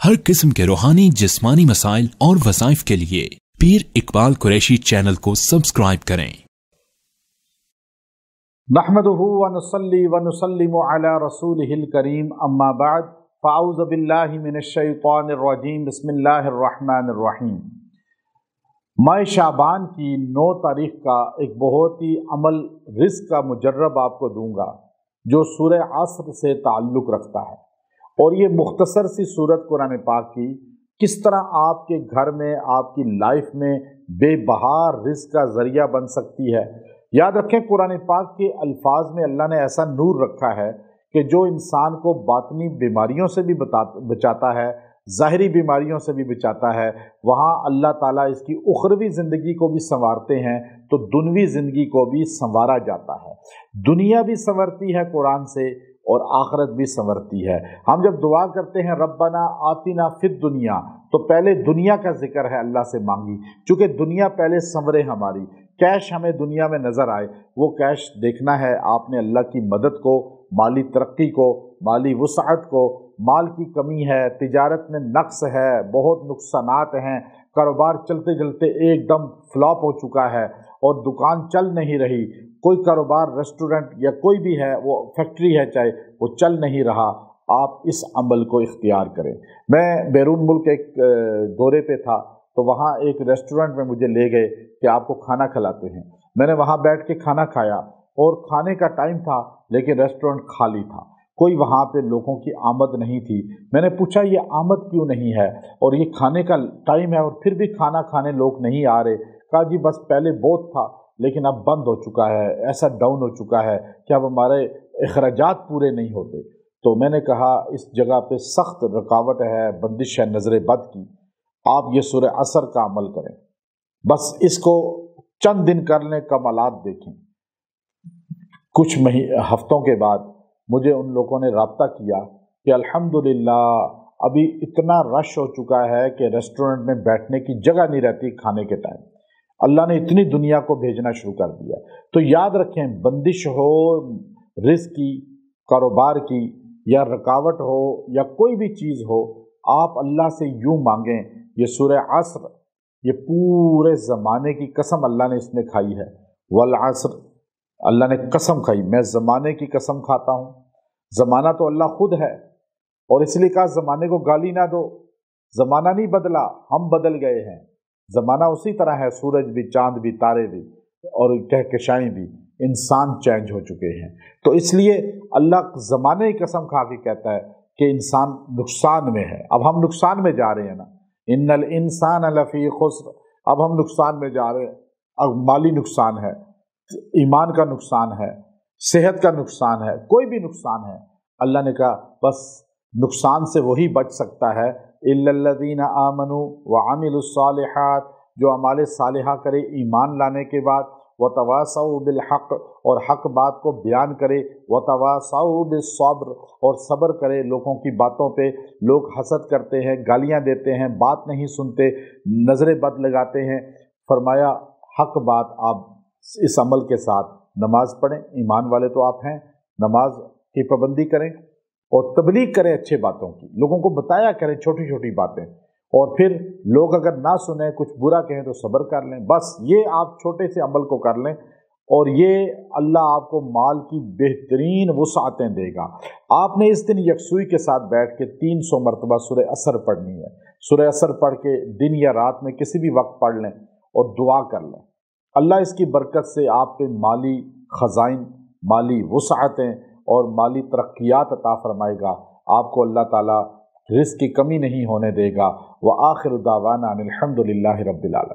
हर किस्म के रूहानी जिस्मानी मसाइल और वज़ाइफ के लिए पीर इकबाल कुरैशी चैनल को सब्सक्राइब करें। नहमदुहु व नुसल्ली व नुसल्लिमु अला रसूलिहिल करीम, अम्मा बाद, फ़अऊज़ु बिल्लाहि मिनश शैतानिर रजीम, बिस्मिल्लाहिर रहमानिर रहीम। माह शाबान की 9 तारीख का एक बहुत ही अमल रिस्क का मुजर्रब आपको दूंगा जो सूरह अस्र से ताल्लुक़ रखता है। और ये मुख्तसर सी सूरत कुरान पाक की किस तरह आपके घर में, आपकी लाइफ में बेबहार रिस्क का ज़रिया बन सकती है। याद रखें, कुरान पाक के अल्फाज में अल्लाह ने ऐसा नूर रखा है कि जो इंसान को बातनी बीमारियों से भी बचाता है, ज़ाहिरी बीमारियों से भी बचाता है, वहाँ अल्लाह ताला इसकी उखरवी ज़िंदगी को भी संवारते हैं तो दुनवी ज़िंदगी को भी संवारा जाता है। दुनिया भी संवरती है कुरान से और आखिरत भी संवरती है। हम जब दुआ करते हैं रब्बना आतिना फिद दुनिया, तो पहले दुनिया का जिक्र है, अल्लाह से मांगी, चूँकि दुनिया पहले संवरे हमारी, कैश हमें दुनिया में नज़र आए, वो कैश देखना है आपने अल्लाह की मदद को, माली तरक्की को, माली वुसअत को। माल की कमी है, तिजारत में नक्स है, बहुत नुकसानात हैं, कारोबार चलते चलते एकदम फ्लॉप हो चुका है और दुकान चल नहीं रही, कोई कारोबार रेस्टोरेंट या कोई भी है, वो फैक्ट्री है चाहे, वो चल नहीं रहा। आप इस अमल को इख्तियार करें। मैं बैरून मुल्क एक दौरे पे था, तो वहाँ एक रेस्टोरेंट में मुझे ले गए कि आपको खाना खिलाते हैं। मैंने वहाँ बैठ के खाना खाया और खाने का टाइम था लेकिन रेस्टोरेंट खाली था, कोई वहाँ पे लोगों की आमद नहीं थी। मैंने पूछा ये आमद क्यों नहीं है और ये खाने का टाइम है और फिर भी खाना खाने लोग नहीं आ रहे। कहा जी बस पहले बहुत था लेकिन अब बंद हो चुका है, ऐसा डाउन हो चुका है कि अब हमारे अखराजात पूरे नहीं होते। तो मैंने कहा इस जगह पे सख्त रुकावट है, बंदिश है नज़र बद की, आप ये सूरह असर का अमल करें, बस इसको चंद दिन कर लें, कमालात देखें। कुछ हफ्तों के बाद मुझे उन लोगों ने राब्ता किया कि अल्हम्दुलिल्लाह अभी इतना रश हो चुका है कि रेस्टोरेंट में बैठने की जगह नहीं रहती खाने के टाइम। अल्लाह ने इतनी दुनिया को भेजना शुरू कर दिया। तो याद रखें, बंदिश हो रिस्क की, कारोबार की, या रुकावट हो या कोई भी चीज़ हो, आप अल्लाह से यूँ मांगें। ये सूरह अस्र, ये पूरे ज़माने की कसम अल्लाह ने इसमें खाई है। वल अस्र, अल्लाह ने कसम खाई, मैं ज़माने की कसम खाता हूँ। ज़माना तो अल्लाह खुद है और इसलिए कहा ज़माने को गाली ना दो। ज़माना नहीं बदला, हम बदल गए हैं। ज़माना उसी तरह है, सूरज भी, चाँद भी, तारे भी और कहकशाएँ भी, इंसान चेंज हो चुके हैं। तो इसलिए अल्लाह ज़माने की कसम खा के कहता है कि इंसान नुकसान में है। अब हम नुकसान में जा रहे हैं ना, इन्नल इंसान लफ़ी खुस्र, अब हम नुकसान में जा रहे हैं। अब माली नुकसान है, ईमान का नुकसान है, सेहत का नुकसान है, कोई भी नुकसान है। अल्लाह ने कहा बस नुकसान से वही बच सकता है इल्लल्लज़ीना आमनू व अमिलुस्सालिहात, जो अमाले सालिहा करे ईमान लाने के बाद, व तवासौ बिल हक़, और हक़ बात को बयान करे, व तवासौ बिस सब्र, और सब्र करे लोगों की बातों पे। लोग हसद करते हैं, गालियाँ देते हैं, बात नहीं सुनते, नज़रें बद लगाते हैं। फरमाया हक़ बात आप इस अमल के साथ नमाज पढ़ें, ईमान वाले तो आप हैं, नमाज की पाबंदी करें और तबलीग करें अच्छे बातों की, लोगों को बताया करें छोटी छोटी बातें। और फिर लोग अगर ना सुने, कुछ बुरा कहें तो सब्र कर लें। बस ये आप छोटे से अमल को कर लें और ये अल्लाह आपको माल की बेहतरीन वुसअतें देगा। आपने इस दिन यकसुई के साथ बैठ के 300 मरतबा सूरह असर पढ़नी है। सूरह असर पढ़ के दिन या रात में किसी भी वक्त पढ़ लें और दुआ कर लें। अल्लाह इसकी बरकत से आप पे माली ख़ज़ाइन, माली वुसअतें और माली तरक्कियात अता फरमाएगा। आपको अल्लाह ताला रिज़्क़ की कमी नहीं होने देगा। व आखिर दावाना अनिल हम्दुलिल्लाहि रब्बिल आलमीन।